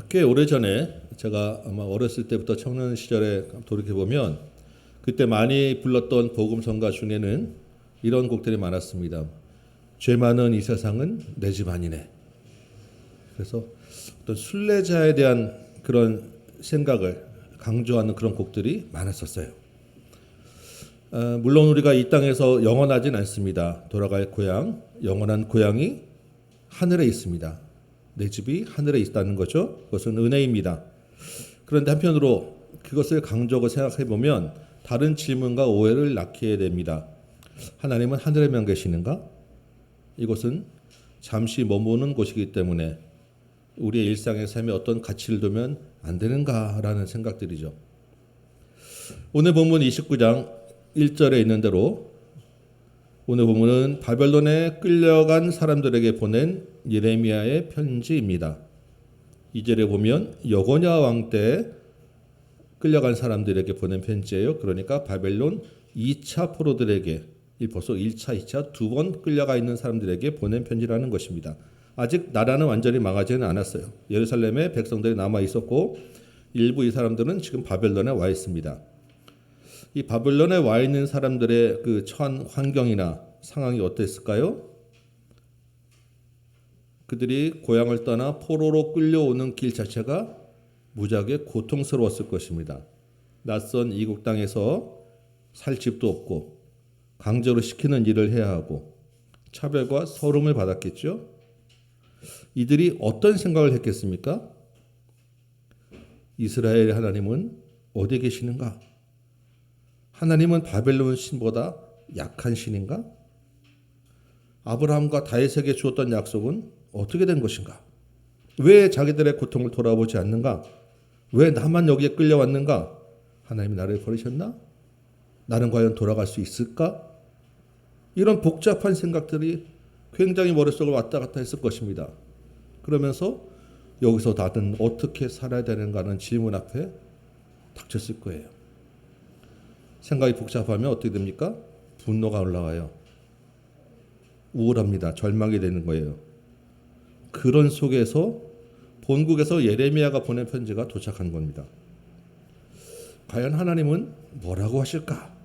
꽤 오래전에 제가 아마 어렸을 때부터 청년 시절에 돌이켜보면 그때 많이 불렀던 복음성가 중에는 이런 곡들이 많았습니다. 죄 많은 이 세상은 내 집 아니네. 그래서 어떤 순례자에 대한 그런 생각을 강조하는 그런 곡들이 많았었어요. 물론 우리가 이 땅에서 영원하진 않습니다. 돌아갈 고향, 영원한 고향이 하늘에 있습니다. 내 집이 하늘에 있다는 거죠. 그것은 은혜입니다. 그런데 한편으로 그것을 강조하고 생각해 보면 다른 질문과 오해를 낳게 됩니다. 하나님은 하늘에만 계시는가? 이곳은 잠시 머무는 곳이기 때문에 우리의 일상의 삶에 어떤 가치를 두면 안 되는가라는 생각들이죠. 오늘 본문 29장 1절에 있는 대로 오늘 본문은 바벨론에 끌려간 사람들에게 보낸 예레미야의 편지입니다. 2절에 보면 여고냐 왕 때 끌려간 사람들에게 보낸 편지예요. 그러니까 바벨론 2차 포로들에게 벌써 1차, 2차 두 번 끌려가 있는 사람들에게 보낸 편지라는 것입니다. 아직 나라는 완전히 망하지는 않았어요. 예루살렘에 백성들이 남아 있었고 일부 이 사람들은 지금 바벨론에 와 있습니다. 이 바벨론에 와 있는 사람들의 그 처한 환경이나 상황이 어땠을까요? 그들이 고향을 떠나 포로로 끌려오는 길 자체가 무지하게 고통스러웠을 것입니다. 낯선 이국 땅에서 살 집도 없고 강제로 시키는 일을 해야 하고 차별과 서름을 받았겠죠. 이들이 어떤 생각을 했겠습니까? 이스라엘의 하나님은 어디 계시는가? 하나님은 바벨론 신보다 약한 신인가? 아브라함과 다윗에게 주었던 약속은 어떻게 된 것인가? 왜 자기들의 고통을 돌아보지 않는가? 왜 나만 여기에 끌려왔는가? 하나님이 나를 버리셨나? 나는 과연 돌아갈 수 있을까? 이런 복잡한 생각들이 굉장히 머릿속을 왔다 갔다 했을 것입니다. 그러면서 여기서 나는 어떻게 살아야 되는가 하는 질문 앞에 닥쳤을 거예요. 생각이 복잡하면 어떻게 됩니까? 분노가 올라와요. 우울합니다. 절망이 되는 거예요. 그런 속에서 본국에서 예레미야가 보낸 편지가 도착한 겁니다. 과연 하나님은 뭐라고 하실까?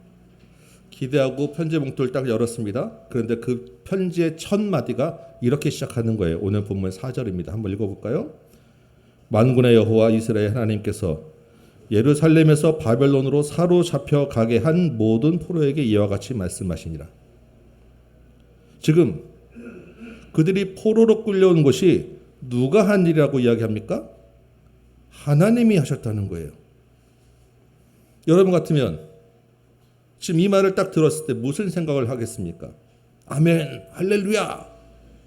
기대하고 편지 봉투를 딱 열었습니다. 그런데 그 편지의 첫 마디가 이렇게 시작하는 거예요. 오늘 본문 4절입니다. 한번 읽어볼까요? 만군의 여호와 이스라엘 하나님께서 예루살렘에서 바벨론으로 사로잡혀 가게 한 모든 포로에게 이와 같이 말씀하시니라. 지금 그들이 포로로 끌려온 것이 누가 한 일이라고 이야기합니까? 하나님이 하셨다는 거예요. 여러분 같으면 지금 이 말을 딱 들었을 때 무슨 생각을 하겠습니까? 아멘, 할렐루야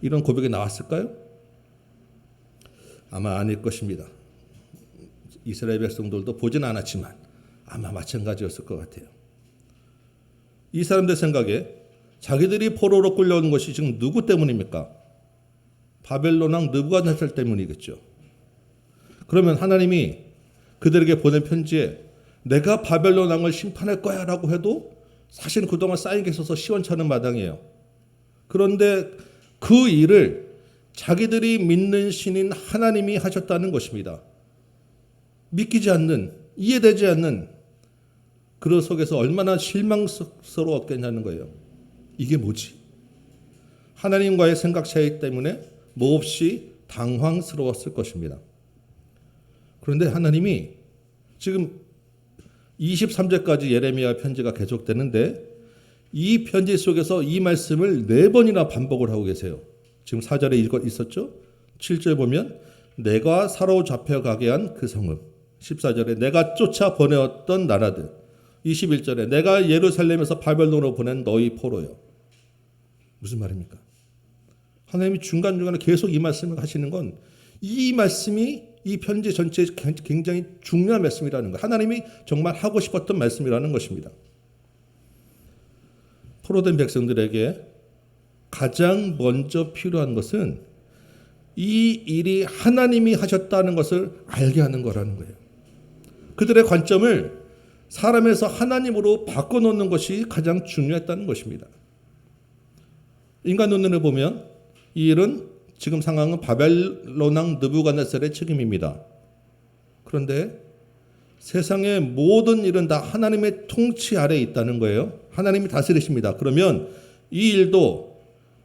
이런 고백이 나왔을까요? 아마 아닐 것입니다. 이스라엘 백성들도 보지는 않았지만 아마 마찬가지였을 것 같아요. 이 사람들 생각에 자기들이 포로로 끌려오는 것이 지금 누구 때문입니까? 바벨론 왕 느부갓네살 때문이겠죠. 그러면 하나님이 그들에게 보낸 편지에 내가 바벨론 왕을 심판할 거야 라고 해도 사실은 그동안 쌓인 게 있어서 시원찮은 마당이에요. 그런데 그 일을 자기들이 믿는 신인 하나님이 하셨다는 것입니다. 믿기지 않는, 이해되지 않는 그 속에서 얼마나 실망스러웠겠냐는 거예요. 이게 뭐지? 하나님과의 생각 차이 때문에 몹시 당황스러웠을 것입니다. 그런데 하나님이 지금 23절까지 예레미야 편지가 계속되는데 이 편지 속에서 이 말씀을 4번이나 반복을 하고 계세요. 지금 4절에 있었죠? 7절 보면 내가 사로잡혀 가게 한 그 성읍, 14절에 내가 쫓아 보내었던 나라들, 21절에 내가 예루살렘에서 바벨론으로 보낸 너희 포로요. 무슨 말입니까? 하나님이 중간중간에 계속 이 말씀을 하시는 건 이 말씀이 이 편지 전체에 굉장히 중요한 말씀이라는 거. 하나님이 정말 하고 싶었던 말씀이라는 것입니다. 포로된 백성들에게 가장 먼저 필요한 것은 이 일이 하나님이 하셨다는 것을 알게 하는 거라는 거예요. 그들의 관점을 사람에서 하나님으로 바꿔놓는 것이 가장 중요했다는 것입니다. 인간 눈으로 보면 이 일은 지금 상황은 바벨론 왕 느부갓네살의 책임입니다. 그런데 세상의 모든 일은 다 하나님의 통치 아래에 있다는 거예요. 하나님이 다스리십니다. 그러면 이 일도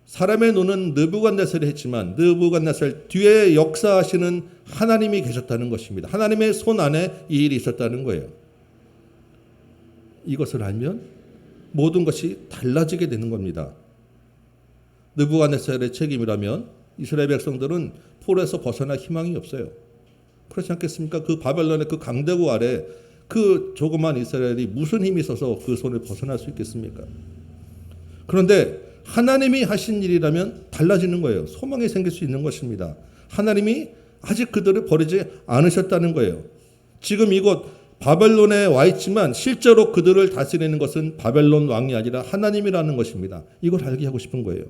사람의 눈은 느부갓네살이 했지만 느부갓네살 뒤에 역사하시는 하나님이 계셨다는 것입니다. 하나님의 손 안에 이 일이 있었다는 거예요. 이것을 알면 모든 것이 달라지게 되는 겁니다. 느부갓네살의 책임이라면 이스라엘 백성들은 포로에서 벗어날 희망이 없어요. 그렇지 않겠습니까? 그 바벨론의 그 강대국 아래 그 조그만 이스라엘이 무슨 힘이 있어서 그 손을 벗어날 수 있겠습니까? 그런데 하나님이 하신 일이라면 달라지는 거예요. 소망이 생길 수 있는 것입니다. 하나님이 아직 그들을 버리지 않으셨다는 거예요. 지금 이곳 바벨론에 와 있지만 실제로 그들을 다스리는 것은 바벨론 왕이 아니라 하나님이라는 것입니다. 이걸 알게 하고 싶은 거예요.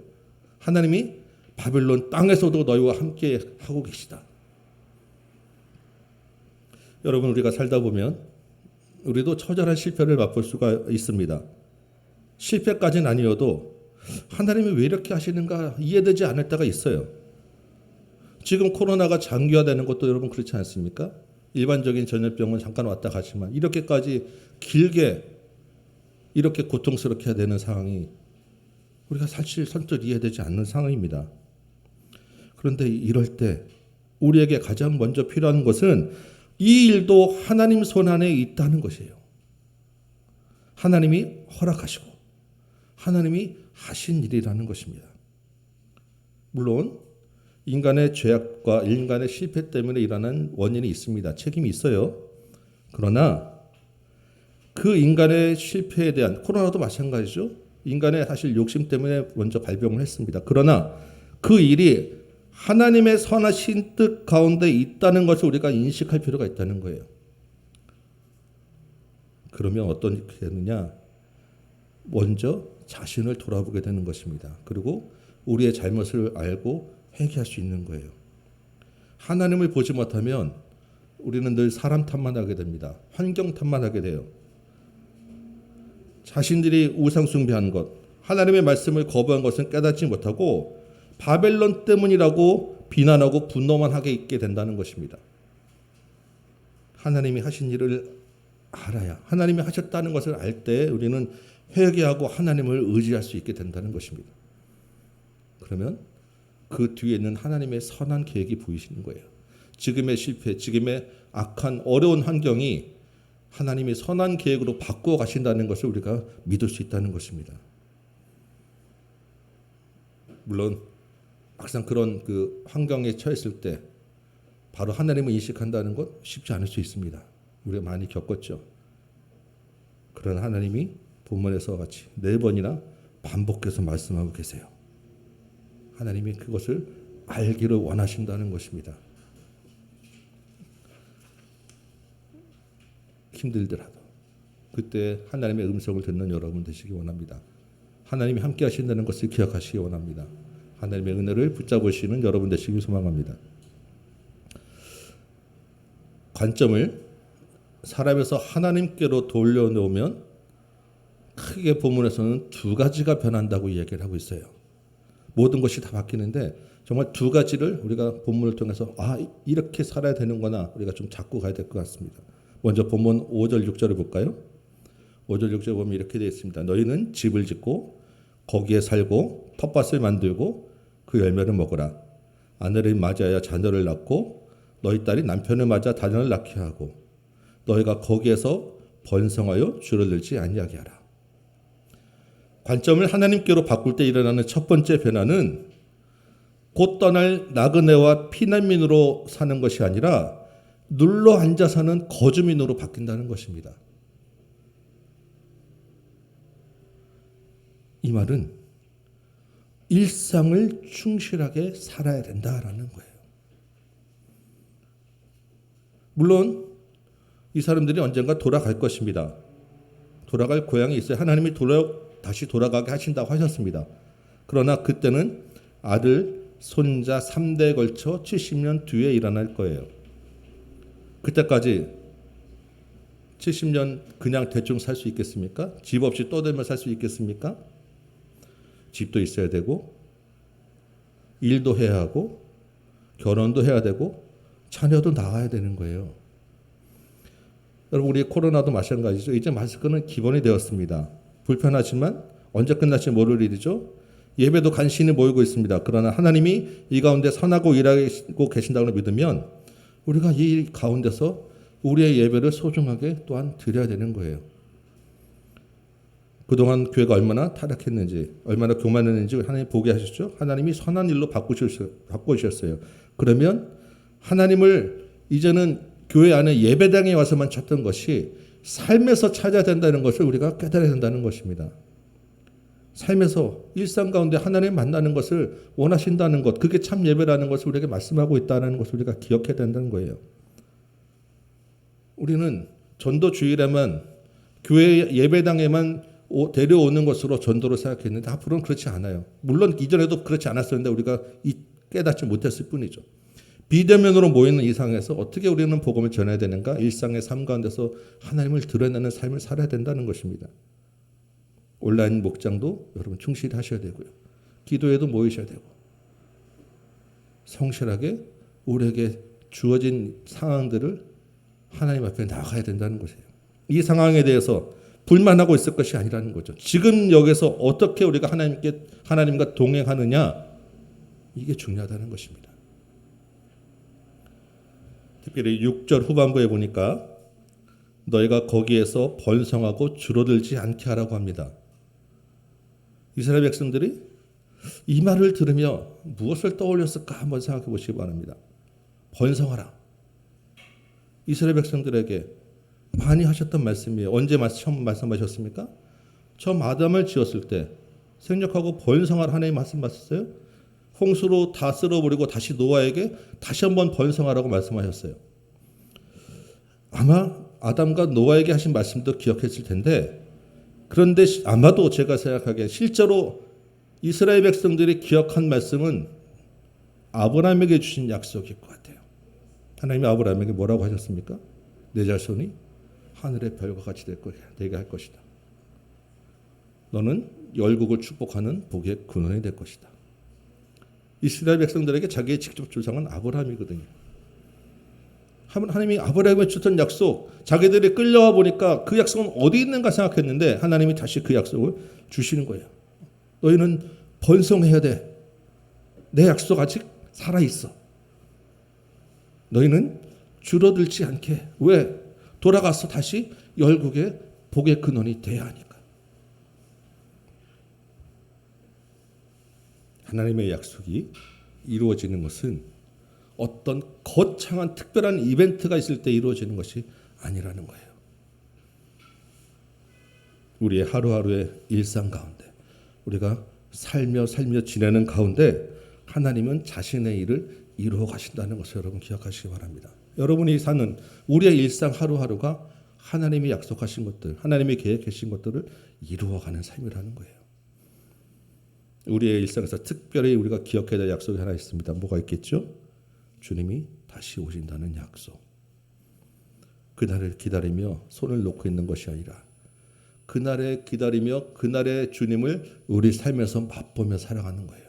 하나님이 바벨론 땅에서도 너희와 함께 하고 계시다. 여러분, 우리가 살다 보면 우리도 처절한 실패를 맛볼 수가 있습니다. 실패까지는 아니어도 하나님이 왜 이렇게 하시는가 이해되지 않을 때가 있어요. 지금 코로나가 장기화되는 것도 여러분 그렇지 않습니까? 일반적인 전염병은 잠깐 왔다 가지만 이렇게까지 길게 이렇게 고통스럽게 해야 되는 상황이 우리가 사실 선뜻 이해되지 않는 상황입니다. 그런데 이럴 때 우리에게 가장 먼저 필요한 것은 이 일도 하나님 손 안에 있다는 것이에요. 하나님이 허락하시고 하나님이 하신 일이라는 것입니다. 물론 인간의 죄악과 인간의 실패 때문에 일어난 원인이 있습니다. 책임이 있어요. 그러나 그 인간의 실패에 대한 코로나도 마찬가지죠. 인간의 사실 욕심 때문에 먼저 발병을 했습니다. 그러나 그 일이 하나님의 선하신 뜻 가운데 있다는 것을 우리가 인식할 필요가 있다는 거예요. 그러면 어떤 게 되느냐? 먼저 자신을 돌아보게 되는 것입니다. 그리고 우리의 잘못을 알고 회개할 수 있는 거예요. 하나님을 보지 못하면 우리는 늘 사람 탓만 하게 됩니다. 환경 탓만 하게 돼요. 자신들이 우상 숭배한 것, 하나님의 말씀을 거부한 것은 깨닫지 못하고 바벨론 때문이라고 비난하고 분노만 하게 있게 된다는 것입니다. 하나님이 하신 일을 알아야, 하나님이 하셨다는 것을 알 때 우리는 회개하고 하나님을 의지할 수 있게 된다는 것입니다. 그러면 그 뒤에 있는 하나님의 선한 계획이 보이시는 거예요. 지금의 실패, 지금의 악한 어려운 환경이 하나님의 선한 계획으로 바꾸어 가신다는 것을 우리가 믿을 수 있다는 것입니다. 물론 막상 그런 그 환경에 처했을 때 바로 하나님을 인식한다는 것 쉽지 않을 수 있습니다. 우리가 많이 겪었죠. 그러나 하나님이 본문에서 같이 4번이나 반복해서 말씀하고 계세요. 하나님이 그것을 알기를 원하신다는 것입니다. 힘들더라도 그때 하나님의 음성을 듣는 여러분 되시기 원합니다. 하나님이 함께 하신다는 것을 기억하시기 원합니다. 하나님의 은혜를 붙잡으시는 여러분 되시길 소망합니다. 관점을 사람에서 하나님께로 돌려놓으면 크게 본문에서는 2가지가 변한다고 이야기를 하고 있어요. 모든 것이 다 바뀌는데 정말 2가지를 우리가 본문을 통해서 이렇게 살아야 되는구나 우리가 좀 잡고 가야 될 것 같습니다. 먼저 본문 5절 6절을 볼까요? 5절 6절 보면 이렇게 되어 있습니다. 너희는 집을 짓고 거기에 살고 텃밭을 만들고 그 열매를 먹으라. 아내를 맞이하여 자녀를 낳고 너희 딸이 남편을 맞아 자녀를 낳게 하고 너희가 거기에서 번성하여 줄을 늘지 아니하게 하라. 관점을 하나님께로 바꿀 때 일어나는 첫 번째 변화는 곧 떠날 나그네와 피난민으로 사는 것이 아니라 눌러 앉아 사는 거주민으로 바뀐다는 것입니다. 이 말은 일상을 충실하게 살아야 된다라는 거예요. 물론 이 사람들이 언젠가 돌아갈 것입니다. 돌아갈 고향이 있어요. 하나님이 다시 돌아가게 하신다고 하셨습니다. 그러나 그때는 아들, 손자 3대에 걸쳐 70년 뒤에 일어날 거예요. 그때까지 70년 그냥 대충 살 수 있겠습니까? 집 없이 떠들며 살 수 있겠습니까? 집도 있어야 되고 일도 해야 하고 결혼도 해야 되고 자녀도 낳아야 되는 거예요. 여러분 우리 코로나도 마찬가지죠. 이제 마스크는 기본이 되었습니다. 불편하지만 언제 끝날지 모를 일이죠. 예배도 간신히 모이고 있습니다. 그러나 하나님이 이 가운데 선하고 일하고 계신다고 믿으면 우리가 이 가운데서 우리의 예배를 소중하게 또한 드려야 되는 거예요. 그동안 교회가 얼마나 타락했는지, 얼마나 교만했는지 하나님 보게 하셨죠. 하나님이 선한 일로 바꾸셨어요. 그러면 하나님을 이제는 교회 안에 예배당에 와서만 찾던 것이 삶에서 찾아야 된다는 것을 우리가 깨달아야 된다는 것입니다. 삶에서 일상 가운데 하나님 만나는 것을 원하신다는 것, 그게 참 예배라는 것을 우리에게 말씀하고 있다는 것을 우리가 기억해야 된다는 거예요. 우리는 전도 주일에만 교회 예배당에만 데려오는 것으로 전도를 생각했는데 앞으로는 그렇지 않아요. 물론 이전에도 그렇지 않았었는데 우리가 깨닫지 못했을 뿐이죠. 비대면으로 모이는 이상에서 어떻게 우리는 복음을 전해야 되는가? 일상의 삶 가운데서 하나님을 드러내는 삶을 살아야 된다는 것입니다. 온라인 목장도 여러분 충실히 하셔야 되고요. 기도에도 모이셔야 되고 성실하게 우리에게 주어진 상황들을 하나님 앞에 나가야 된다는 것이에요. 이 상황에 대해서 불만하고 있을 것이 아니라는 거죠. 지금 여기서 어떻게 우리가 하나님과 동행하느냐, 이게 중요하다는 것입니다. 특별히 6절 후반부에 보니까 너희가 거기에서 번성하고 줄어들지 않게 하라고 합니다. 이스라엘 백성들이 이 말을 들으며 무엇을 떠올렸을까 한번 생각해 보시기 바랍니다. 번성하라. 이스라엘 백성들에게 많이 하셨던 말씀이에요. 언제 처음 말씀하셨습니까? 처음 아담을 지었을 때 생육하고 번성하라 하나님 말씀하셨어요. 홍수로 다 쓸어버리고 다시 노아에게 다시 한번 번성하라고 말씀하셨어요. 아마 아담과 노아에게 하신 말씀도 기억했을 텐데, 그런데 아마도 제가 생각하기에 실제로 이스라엘 백성들이 기억한 말씀은 아브라함에게 주신 약속일 것 같아요. 하나님이 아브라함에게 뭐라고 하셨습니까? 내 자손이 하늘의 별과 같이 되게 할 것이다. 너는 열국을 축복하는 복의 근원이 될 것이다. 이스라엘 백성들에게 자기의 직접 조상은 아브라함이거든요. 하나님이 아브라함에 주던 약속, 자기들이 끌려와 보니까 그 약속은 어디 있는가 생각했는데 하나님이 다시 그 약속을 주시는 거예요. 너희는 번성해야 돼. 내 약속 아직 살아있어. 너희는 줄어들지 않게. 왜? 돌아가서 다시 열국의 복의 근원이 돼야 하니까. 하나님의 약속이 이루어지는 것은 어떤 거창한 특별한 이벤트가 있을 때 이루어지는 것이 아니라는 거예요. 우리의 하루하루의 일상 가운데 우리가 살며 지내는 가운데 하나님은 자신의 일을 이루어 가신다는 것을 여러분 기억하시기 바랍니다. 여러분이 사는 우리의 일상 하루하루가 하나님이 약속하신 것들, 하나님이 계획하신 것들을 이루어가는 삶이라는 거예요. 우리의 일상에서 특별히 우리가 기억해야 될 약속이 하나 있습니다. 뭐가 있겠죠? 주님이 다시 오신다는 약속. 그날을 기다리며 손을 놓고 있는 것이 아니라 그날에 기다리며 그날의 주님을 우리 삶에서 맛보며 살아가는 거예요.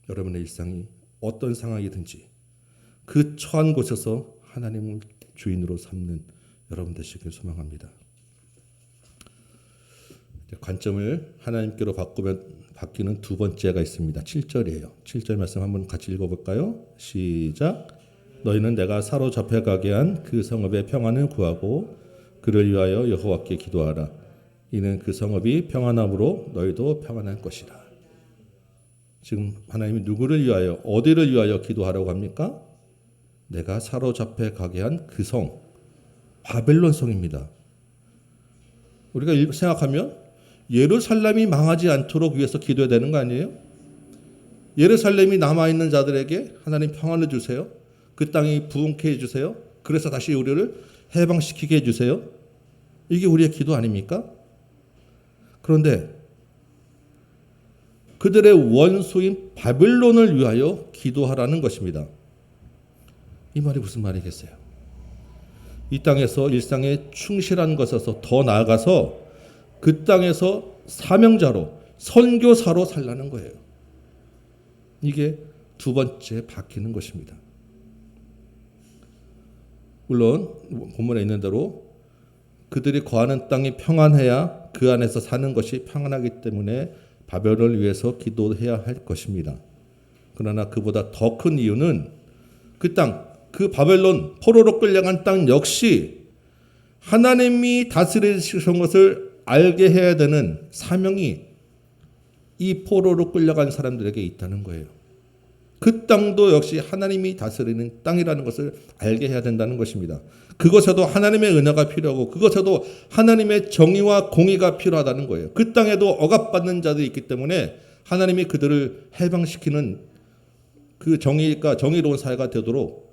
여러분의 일상이 어떤 상황이든지 그 처한 곳에서 하나님을 주인으로 삼는 여러분 되시길 소망합니다. 관점을 하나님께로 바뀌는 두 번째가 있습니다. 7절이에요. 7절 말씀 한번 같이 읽어볼까요? 시작. 너희는 내가 사로잡혀 가게 한 그 성읍의 평안을 구하고 그를 위하여 여호와께 기도하라. 이는 그 성읍이 평안함으로 너희도 평안할 것이라. 지금 하나님이 누구를 위하여, 어디를 위하여 기도하라고 합니까? 내가 사로잡혀 가게 한 그 성, 바벨론 성입니다. 우리가 생각하면 예루살렘이 망하지 않도록 위해서 기도해야 되는 거 아니에요? 예루살렘이 남아있는 자들에게 하나님 평안을 주세요. 그 땅이 부흥케 해주세요. 그래서 다시 우리를 해방시키게 해주세요. 이게 우리의 기도 아닙니까? 그런데 그들의 원수인 바벨론을 위하여 기도하라는 것입니다. 이 말이 무슨 말이겠어요? 이 땅에서 일상에 충실한 것에서 더 나아가서 그 땅에서 사명자로 선교사로 살라는 거예요. 이게 두 번째 바뀌는 것입니다. 물론 본문에 있는 대로 그들이 거하는 땅이 평안해야 그 안에서 사는 것이 평안하기 때문에 바벨론을 위해서 기도해야 할 것입니다. 그러나 그보다 더 큰 이유는 그 땅, 그 바벨론 포로로 끌려간 땅 역시 하나님이 다스리시는 것을 알게 해야 되는 사명이 이 포로로 끌려간 사람들에게 있다는 거예요. 그 땅도 역시 하나님이 다스리는 땅이라는 것을 알게 해야 된다는 것입니다. 그것에도 하나님의 은혜가 필요하고 그것에도 하나님의 정의와 공의가 필요하다는 거예요. 그 땅에도 억압받는 자들이 있기 때문에 하나님이 그들을 해방시키는 그 정의로운 사회가 되도록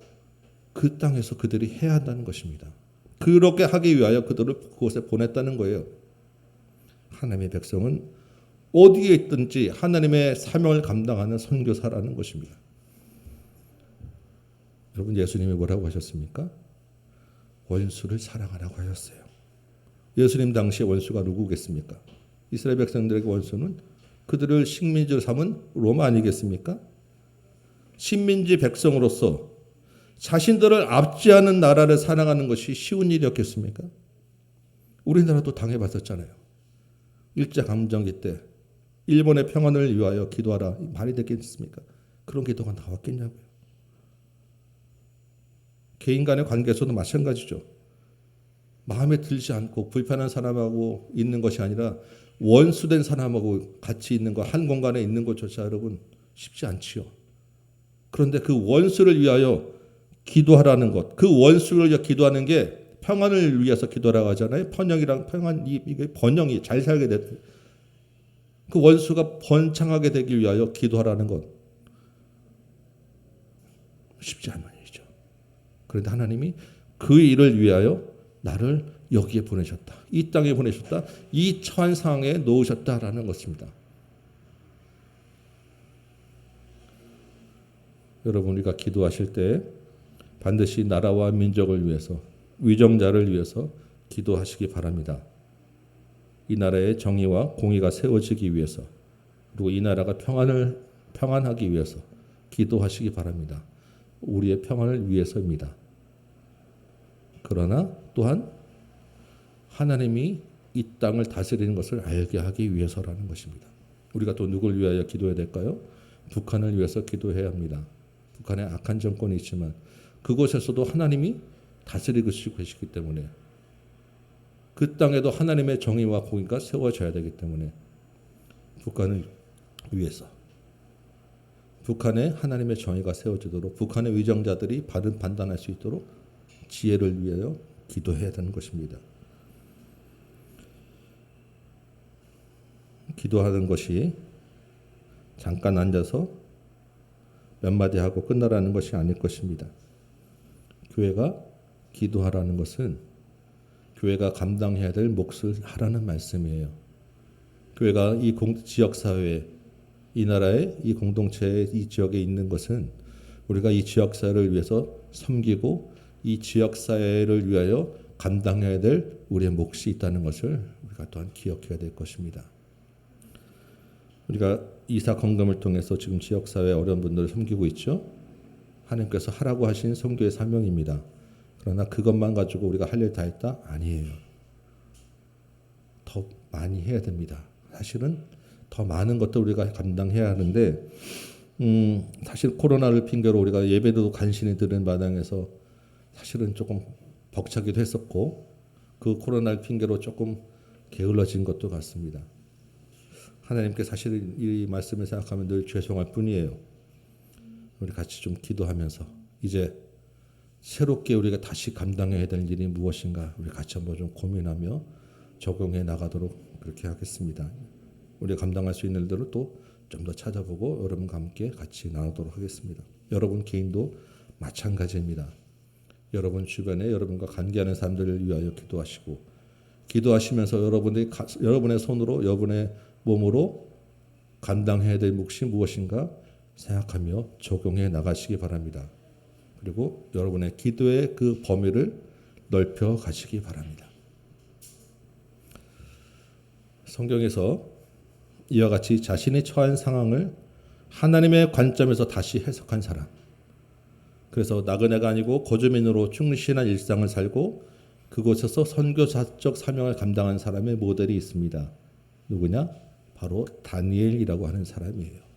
그 땅에서 그들이 해야 한다는 것입니다. 그렇게 하기 위하여 그들을 그곳에 보냈다는 거예요. 하나님의 백성은 어디에 있든지 하나님의 사명을 감당하는 선교사라는 것입니다. 여러분, 예수님이 뭐라고 하셨습니까? 원수를 사랑하라고 하셨어요. 예수님 당시에 원수가 누구겠습니까? 이스라엘 백성들에게 원수는 그들을 식민지로 삼은 로마 아니겠습니까? 식민지 백성으로서 자신들을 압제하는 나라를 사랑하는 것이 쉬운 일이었겠습니까? 우리나라도 당해봤었잖아요. 일제강점기 때 일본의 평안을 위하여 기도하라 말이 되겠습니까? 그런 기도가 나왔겠냐고요. 개인 간의 관계에서도 마찬가지죠. 마음에 들지 않고 불편한 사람하고 있는 것이 아니라 원수된 사람하고 같이 있는 것, 한 공간에 있는 것조차 여러분 쉽지 않지요. 그런데 그 원수를 위하여 기도하라는 것, 그 원수를 위해 기도하는 게 평안을 위해서 기도하라고 하잖아요. 번영이랑 평안, 이게 번영이 잘 살게 돼. 그 원수가 번창하게 되기 위하여 기도하라는 것 쉽지 않은 일이죠. 그런데 하나님이 그 일을 위하여 나를 여기에 보내셨다. 이 땅에 보내셨다. 이 처한 상황에 놓으셨다라는 것입니다. 여러분, 우리가 기도하실 때 반드시 나라와 민족을 위해서, 위정자를 위해서 기도하시기 바랍니다. 이 나라의 정의와 공의가 세워지기 위해서, 그리고 이 나라가 평안하기 위해서 기도하시기 바랍니다. 우리의 평안을 위해서입니다. 그러나 또한 하나님이 이 땅을 다스리는 것을 알게 하기 위해서라는 것입니다. 우리가 또 누굴 위하여 기도해야 될까요? 북한을 위해서 기도해야 합니다. 북한에 악한 정권이 있지만 그곳에서도 하나님이 다스리고 계시기 때문에 그 땅에도 하나님의 정의와 공의가 세워져야 되기 때문에 북한을 위해서, 북한에 하나님의 정의가 세워지도록, 북한의 위정자들이 바른 판단할 수 있도록 지혜를 위하여 기도해야 되는 것입니다. 기도하는 것이 잠깐 앉아서 몇 마디 하고 끝나라는 것이 아닐 것입니다. 교회가 기도하라는 것은 교회가 감당해야 될 몫을 하라는 말씀이에요. 교회가 이 지역사회에, 이 나라의 이 공동체의 이 지역에 있는 것은 우리가 이 지역사회를 위해서 섬기고 이 지역사회를 위하여 감당해야 될 우리의 몫이 있다는 것을 우리가 또한 기억해야 될 것입니다. 우리가 이사 건금을 통해서 지금 지역사회 어려운 분들을 섬기고 있죠. 하나님께서 하라고 하신 선교의 사명입니다. 그러나 그것만 가지고 우리가 할 일 다 했다? 아니에요. 더 많이 해야 됩니다. 사실은 더 많은 것도 우리가 감당해야 하는데 사실 코로나를 핑계로 우리가 예배도 간신히 드리는 마당에서 사실은 조금 벅차기도 했었고 그 코로나를 핑계로 조금 게을러진 것도 같습니다. 하나님께 사실 이 말씀을 생각하면 늘 죄송할 뿐이에요. 우리 같이 좀 기도하면서 이제 새롭게 우리가 다시 감당해야 될 일이 무엇인가 우리 같이 한번 좀 고민하며 적용해 나가도록 그렇게 하겠습니다. 우리가 감당할 수 있는 일들을 또 좀 더 찾아보고 여러분과 함께 같이 나누도록 하겠습니다. 여러분 개인도 마찬가지입니다. 여러분 주변에 여러분과 관계하는 사람들을 위하여 기도하시고 기도하시면서 여러분의 손으로 여러분의 몸으로 감당해야 될 몫이 무엇인가 생각하며 적용해 나가시기 바랍니다. 그리고 여러분의 기도의 그 범위를 넓혀 가시기 바랍니다. 성경에서 이와 같이 자신이 처한 상황을 하나님의 관점에서 다시 해석한 사람. 그래서 나그네가 아니고 거주민으로 충실한 일상을 살고 그곳에서 선교사적 사명을 감당한 사람의 모델이 있습니다. 누구냐? 바로 다니엘이라고 하는 사람이에요.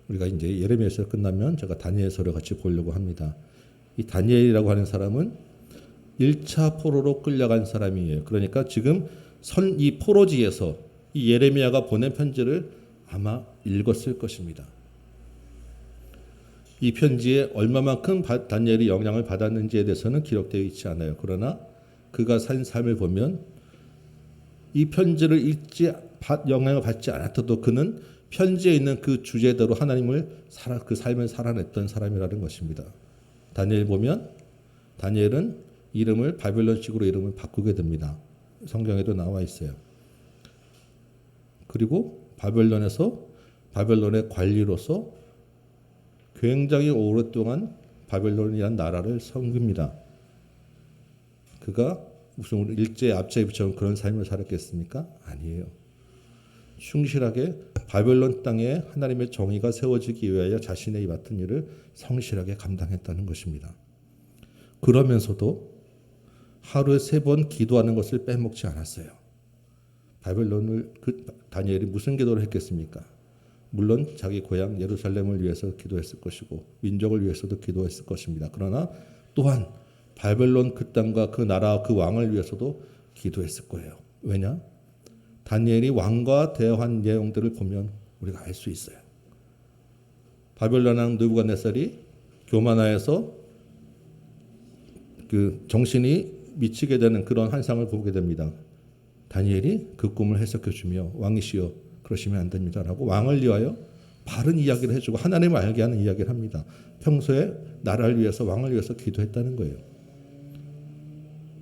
우리가 이제 예레미야서 끝나면 제가 다니엘서를 같이 보려고 합니다. 이 다니엘이라고 하는 사람은 1차 포로로 끌려간 사람이에요. 그러니까 지금 이 포로지에서 이 예레미야가 보낸 편지를 아마 읽었을 것입니다. 이 편지에 얼마만큼 다니엘이 영향을 받았는지에 대해서는 기록되어 있지 않아요. 그러나 그가 산 삶을 보면 이 편지를 읽지 영향을 받지 않았어도 그는 편지에 있는 그 주제대로 하나님을 그 삶을 살아냈던 사람이라는 것입니다. 다니엘 보면 다니엘은 이름을 바벨론식으로 이름을 바꾸게 됩니다. 성경에도 나와 있어요. 그리고 바벨론의 관리로서 굉장히 오랫동안 바벨론이라는 나라를 섬깁니다. 그가 무슨 일제의 압제에 붙여온 그런 삶을 살았겠습니까? 아니에요. 충실하게 바벨론 땅에 하나님의 정의가 세워지기 위하여 자신의 맡은 일을 성실하게 감당했다는 것입니다. 그러면서도 하루에 3번 기도하는 것을 빼먹지 않았어요. 다니엘이 무슨 기도를 했겠습니까? 물론 자기 고향 예루살렘을 위해서 기도했을 것이고 민족을 위해서도 기도했을 것입니다. 그러나 또한 바벨론 그 땅과 그 나라 그 왕을 위해서도 기도했을 거예요. 왜냐? 다니엘이 왕과 대화한 내용들을 보면 우리가 알 수 있어요. 바벨론 왕 느부갓네살이 교만하여서 그 정신이 미치게 되는 그런 환상을 보게 됩니다. 다니엘이 그 꿈을 해석해 주며 왕이시여 그러시면 안 됩니다라고 왕을 위하여 바른 이야기를 해주고 하나님을 알게 하는 이야기를 합니다. 평소에 나라를 위해서 왕을 위해서 기도했다는 거예요.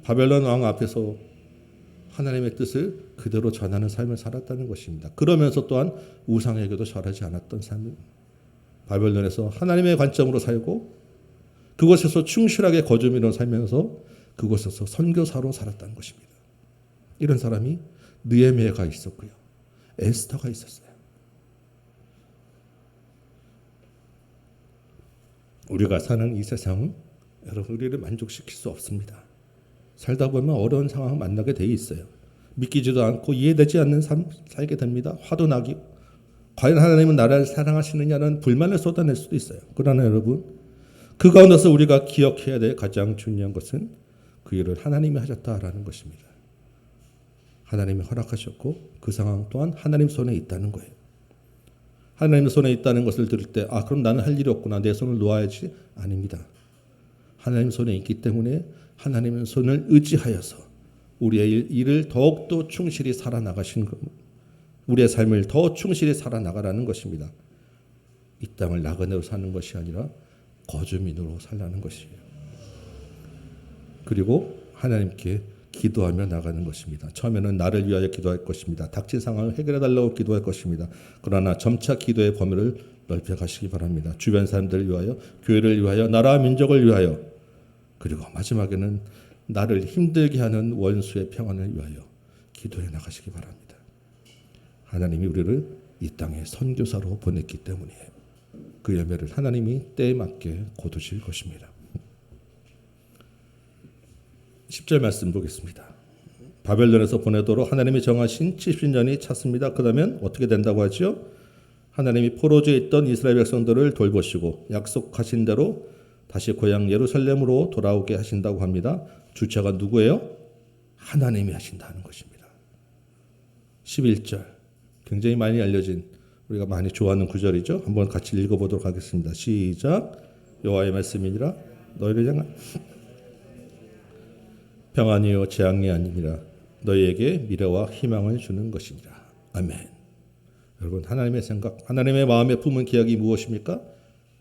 바벨론 왕 앞에서 하나님의 뜻을 그대로 전하는 삶을 살았다는 것입니다. 그러면서 또한 우상에게도 절하지 않았던 삶을 바벨론에서 하나님의 관점으로 살고 그곳에서 충실하게 거주민으로 살면서 그곳에서 선교사로 살았다는 것입니다. 이런 사람이 느헤미야가 있었고요. 에스더가 있었어요. 우리가 사는 이 세상은 여러분 우리를 만족시킬 수 없습니다. 살다 보면 어려운 상황을 만나게 돼 있어요. 믿기지도 않고 이해되지 않는 삶 살게 됩니다. 화도 나기. 과연 하나님은 나를 사랑하시느냐는 불만을 쏟아낼 수도 있어요. 그러나 여러분 그 가운데서 우리가 기억해야 될 가장 중요한 것은 그 일을 하나님이 하셨다라는 것입니다. 하나님이 허락하셨고 그 상황 또한 하나님 손에 있다는 거예요. 하나님 손에 있다는 것을 들을 때 그럼 나는 할 일이 없구나. 내 손을 놓아야지. 아닙니다. 하나님 손에 있기 때문에 하나님의 손을 의지하여서 우리의 일을 더욱더 충실히 살아나가신 것, 우리의 삶을 더 충실히 살아나가라는 것입니다. 이 땅을 나그네로 사는 것이 아니라 거주민으로 살라는 것이에요. 그리고 하나님께 기도하며 나가는 것입니다. 처음에는 나를 위하여 기도할 것입니다. 닥친 상황을 해결해 달라고 기도할 것입니다. 그러나 점차 기도의 범위를 넓혀 가시기 바랍니다. 주변 사람들을 위하여, 교회를 위하여, 나라와 민족을 위하여, 그리고 마지막에는 나를 힘들게 하는 원수의 평안을 위하여 기도해 나가시기 바랍니다. 하나님이 우리를 이 땅에 선교사로 보냈기 때문에 그 열매를 하나님이 때에 맞게 거두실 것입니다. 10절 말씀 보겠습니다. 바벨론에서 보내도록 하나님이 정하신 70년이 찼습니다. 그러면 어떻게 된다고 하죠? 하나님이 포로지에 있던 이스라엘 백성들을 돌보시고 약속하신 대로 다시 고향 예루살렘으로 돌아오게 하신다고 합니다. 주체가 누구예요? 하나님이 하신다는 것입니다. 11절 굉장히 많이 알려진 우리가 많이 좋아하는 구절이죠. 한번 같이 읽어보도록 하겠습니다. 시작. 여호와의 말씀이니라 너희를 향한 평안이요 재앙이 아니니라 너희에게 미래와 희망을 주는 것이니라. 아멘. 여러분 하나님의 생각, 하나님의 마음에 품은 기약이 무엇입니까?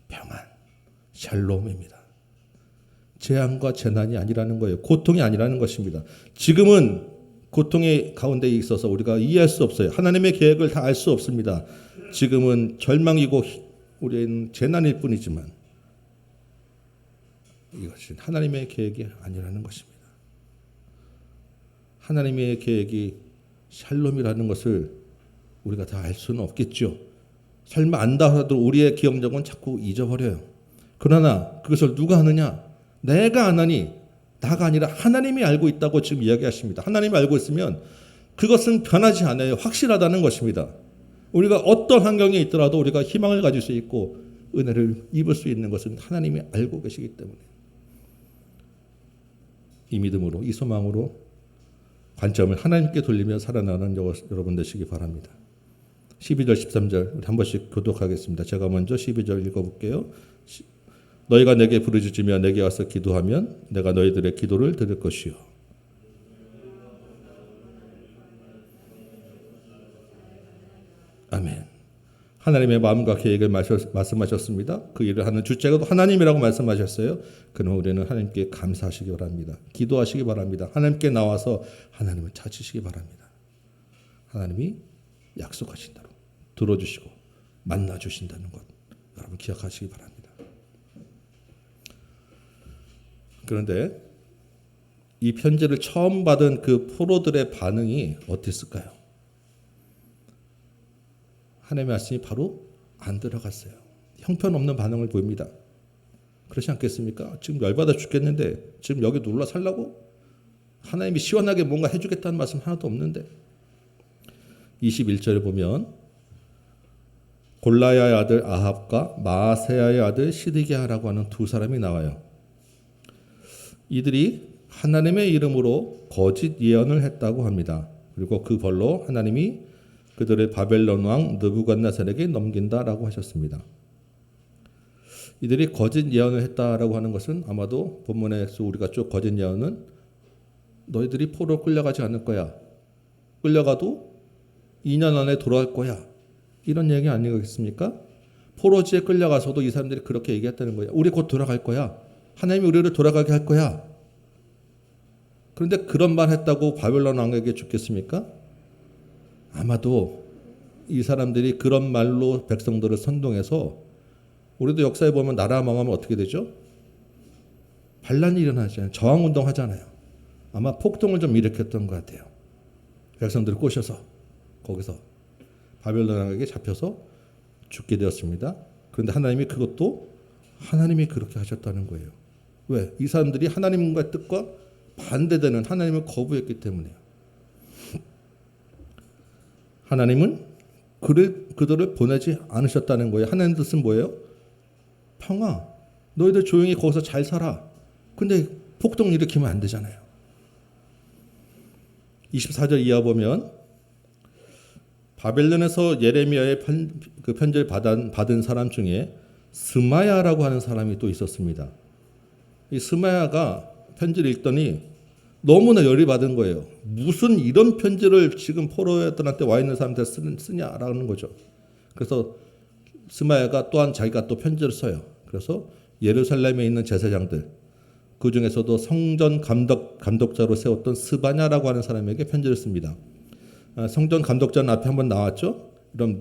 평안, 샬롬입니다. 재앙과 재난이 아니라는 거예요. 고통이 아니라는 것입니다. 지금은 고통의 가운데 있어서 우리가 이해할 수 없어요. 하나님의 계획을 다 알 수 없습니다. 지금은 절망이고 우리는 재난일 뿐이지만 이것은 하나님의 계획이 아니라는 것입니다. 하나님의 계획이 샬롬이라는 것을 우리가 다 알 수는 없겠죠. 설마 안다 하더라도 우리의 기억력은 자꾸 잊어버려요. 그러나 그것을 누가 하느냐? 내가 안 하니, 나가 아니라 하나님이 알고 있다고 지금 이야기하십니다. 하나님이 알고 있으면 그것은 변하지 않아요. 확실하다는 것입니다. 우리가 어떤 환경에 있더라도 우리가 희망을 가질 수 있고 은혜를 입을 수 있는 것은 하나님이 알고 계시기 때문에, 이 믿음으로, 이 소망으로 관점을 하나님께 돌리며 살아나는 여러분 되시기 바랍니다. 12절 13절 우리 한 번씩 교독하겠습니다. 제가 먼저 12절 읽어볼게요. 너희가 내게 부르짖으며 내게 와서 기도하면 내가 너희들의 기도를 들을 것이요. 아멘. 하나님의 마음과 계획을 말씀하셨습니다. 그 일을 하는 주체가 하나님이라고 말씀하셨어요. 그럼 우리는 하나님께 감사하시기 바랍니다. 기도하시기 바랍니다. 하나님께 나와서 하나님을 찾으시기 바랍니다. 하나님이 약속하신 대로 들어주시고 만나주신다는 것 여러분 기억하시기 바랍니다. 그런데 이 편지를 처음 받은 그 포로들의 반응이 어땠을까요? 하나님의 말씀이 바로 안 들어갔어요. 형편없는 반응을 보입니다. 그렇지 않겠습니까? 지금 열받아 죽겠는데 지금 여기 놀러 살라고? 하나님이 시원하게 뭔가 해주겠다는 말씀 하나도 없는데. 21절에 보면 골라야의 아들 아합과 마아세야의 아들 시드기야라고 하는 두 사람이 나와요. 이들이 하나님의 이름으로 거짓 예언을 했다고 합니다. 그리고 그 벌로 하나님이 그들을 바벨론 왕 느부갓네살에게 넘긴다라고 하셨습니다. 이들이 거짓 예언을 했다라고 하는 것은 아마도 본문에서 우리가 쭉 거짓 예언은 너희들이 포로로 끌려가지 않을 거야. 끌려가도 2년 안에 돌아갈 거야. 이런 얘기 아니겠습니까? 포로지에 끌려가서도 이 사람들이 그렇게 얘기했다는 거예요. 우리 곧 돌아갈 거야. 하나님이 우리를 돌아가게 할 거야. 그런데 그런 말 했다고 바벨론 왕에게 죽겠습니까? 아마도 이 사람들이 그런 말로 백성들을 선동해서, 우리도 역사에 보면 나라 망하면 어떻게 되죠? 반란이 일어나잖아요. 저항운동 하잖아요. 아마 폭동을 좀 일으켰던 것 같아요. 백성들을 꼬셔서 거기서 바벨론 왕에게 잡혀서 죽게 되었습니다. 그런데 하나님이 그것도 하나님이 그렇게 하셨다는 거예요. 왜? 이 사람들이 하나님과 뜻과 반대되는 하나님을 거부했기 때문에요. 하나님은 그들을 보내지 않으셨다는 거예요. 하나님 뜻은 뭐예요? 평화. 너희들 조용히 거기서 잘 살아. 근데 폭동 일으키면 안 되잖아요. 24절 이하 보면 바벨론에서 예레미야의 편지를 받은 사람 중에 스마야라고 하는 사람이 또 있었습니다. 이 스마야가 편지를 읽더니 너무나 열이 받은 거예요. 무슨 이런 편지를 지금 포로들한테 와 있는 사람한테 쓰냐라는 거죠. 그래서 스마야가 또한 자기가 또 편지를 써요. 그래서 예루살렘에 있는 제사장들, 그 중에서도 성전 감독자로 세웠던 스바냐라고 하는 사람에게 편지를 씁니다. 성전 감독자는 앞에 한번 나왔죠. 이런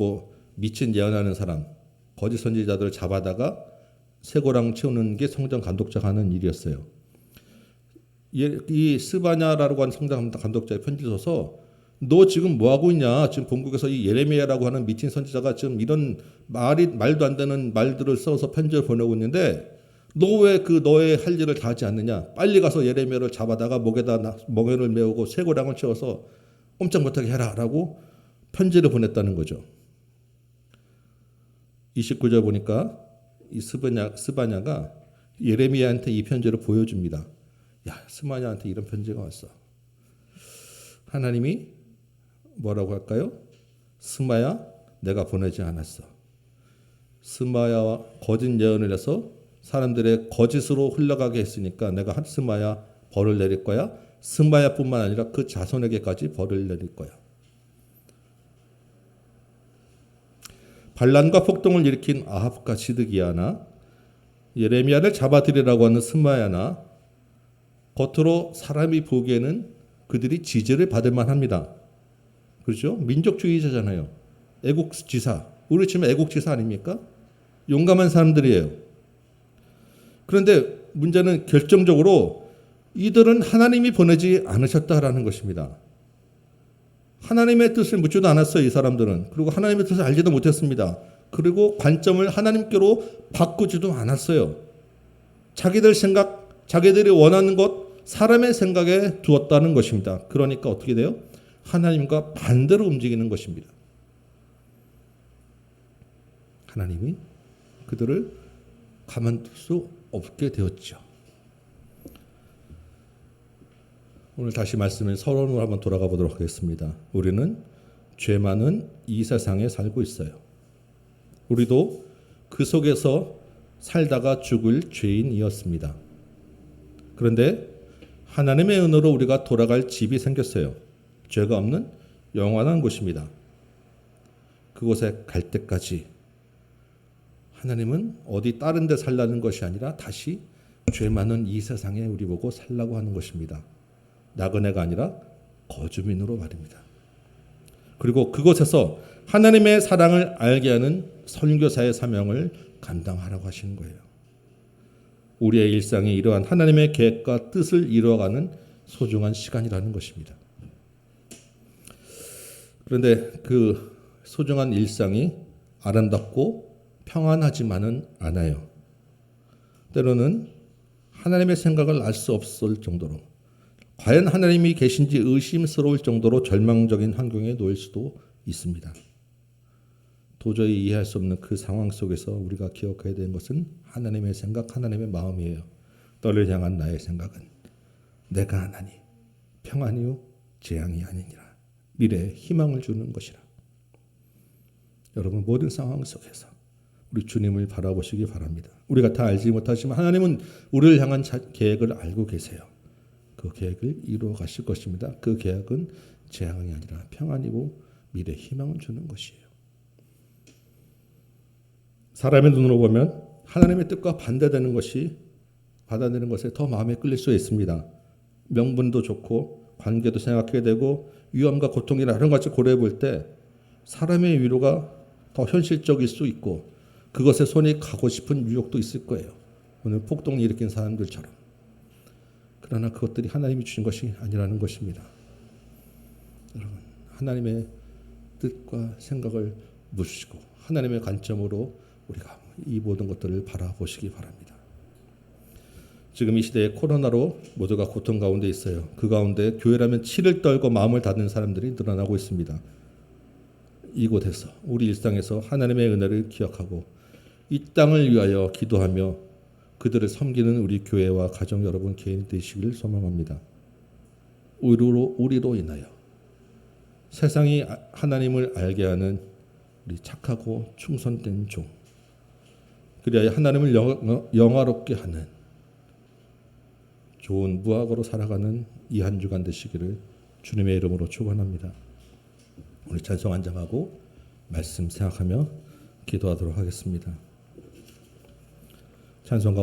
미친 예언하는 사람, 거짓 선지자들을 잡아다가 쇠고랑 채우는 게 성전 감독자가 하는 일이었어요. 이 스바냐라고 하는 성전 감독자의 편지를 써서 너 지금 뭐 하고 있냐? 지금 본국에서 이 예레미야라고 하는 미친 선지자가 지금 이런 말도 안 되는 말들을 써서 편지를 보내고 있는데 너 왜 너의 할 일을 다 하지 않느냐? 빨리 가서 예레미야를 잡아다가 목에다 멍에를 메우고 쇠고랑을 채워서 꼼짝 못하게 해라라고 편지를 보냈다는 거죠. 29절 보니까 이 스바냐가 예레미야한테 이 편지를 보여줍니다. 야, 스바냐한테 이런 편지가 왔어. 하나님이 뭐라고 할까요? 스마야, 내가 보내지 않았어. 스마야와 거짓 예언을 해서 사람들의 거짓으로 흘러가게 했으니까 내가 스마야 벌을 내릴 거야. 스마야뿐만 아니라 그 자손에게까지 벌을 내릴 거야. 반란과 폭동을 일으킨 아합과 시드기야나 예레미야를 잡아들이라고 하는 스마야나 겉으로 사람이 보기에는 그들이 지지를 받을 만합니다. 그렇죠? 민족주의자잖아요. 애국지사. 우리 치면 애국지사 아닙니까? 용감한 사람들이에요. 그런데 문제는 결정적으로 이들은 하나님이 보내지 않으셨다라는 것입니다. 하나님의 뜻을 묻지도 않았어요. 이 사람들은. 그리고 하나님의 뜻을 알지도 못했습니다. 그리고 관점을 하나님께로 바꾸지도 않았어요. 자기들 생각, 자기들이 원하는 것, 사람의 생각에 두었다는 것입니다. 그러니까 어떻게 돼요? 하나님과 반대로 움직이는 것입니다. 하나님이 그들을 가만둘 수 없게 되었죠. 오늘 다시 말씀을 서론으로 한번 돌아가 보도록 하겠습니다. 우리는 죄 많은 이 세상에 살고 있어요. 우리도 그 속에서 살다가 죽을 죄인이었습니다. 그런데 하나님의 은혜로 우리가 돌아갈 집이 생겼어요. 죄가 없는 영원한 곳입니다. 그곳에 갈 때까지 하나님은 어디 다른 데 살라는 것이 아니라 다시 죄 많은 이 세상에 우리 보고 살라고 하는 것입니다. 나그네가 아니라 거주민으로 말입니다. 그리고 그곳에서 하나님의 사랑을 알게 하는 선교사의 사명을 감당하라고 하시는 거예요. 우리의 일상이 이러한 하나님의 계획과 뜻을 이루어가는 소중한 시간이라는 것입니다. 그런데 그 소중한 일상이 아름답고 평안하지만은 않아요. 때로는 하나님의 생각을 알 수 없을 정도로, 과연 하나님이 계신지 의심스러울 정도로 절망적인 환경에 놓일 수도 있습니다. 도저히 이해할 수 없는 그 상황 속에서 우리가 기억해야 되는 것은 하나님의 생각, 하나님의 마음이에요. 너를 향한 나의 생각은 내가 하나니 평안이요 재앙이 아니니라. 미래에 희망을 주는 것이라. 여러분, 모든 상황 속에서 우리 주님을 바라보시기 바랍니다. 우리가 다 알지 못하지만 하나님은 우리를 향한 계획을 알고 계세요. 그 계획을 이루어 가실 것입니다. 그 계획은 재앙이 아니라 평안이고 미래 희망을 주는 것이에요. 사람의 눈으로 보면 하나님의 뜻과 반대되는 것이 받아들이는 것에 더 마음에 끌릴 수 있습니다. 명분도 좋고 관계도 생각하게 되고 위험과 고통이나 이런 것을 고려해 볼 때 사람의 위로가 더 현실적일 수 있고 그것에 손이 가고 싶은 유혹도 있을 거예요. 오늘 폭동을 일으킨 사람들처럼. 그러나 그것들이 하나님이 주신 것이 아니라는 것입니다. 여러분, 하나님의 뜻과 생각을 묻히고 하나님의 관점으로 우리가 이 모든 것들을 바라보시기 바랍니다. 지금 이 시대에 코로나로 모두가 고통 가운데 있어요. 그 가운데 교회라면 치를 떨고 마음을 닫는 사람들이 늘어나고 있습니다. 이곳에서 우리 일상에서 하나님의 은혜를 기억하고 이 땅을 위하여 기도하며 그들을 섬기는 우리 교회와 가정 여러분 개인이 되시길 소망합니다. 우리로 인하여 세상이 하나님을 알게 하는 우리 착하고 충성된 종, 그리하여 하나님을 영화롭게 하는 좋은 무학으로 살아가는 이 한 주간 되시기를 주님의 이름으로 축원합니다. 우리 찬송 한장하고 말씀 생각하며 기도하도록 하겠습니다. 찬송가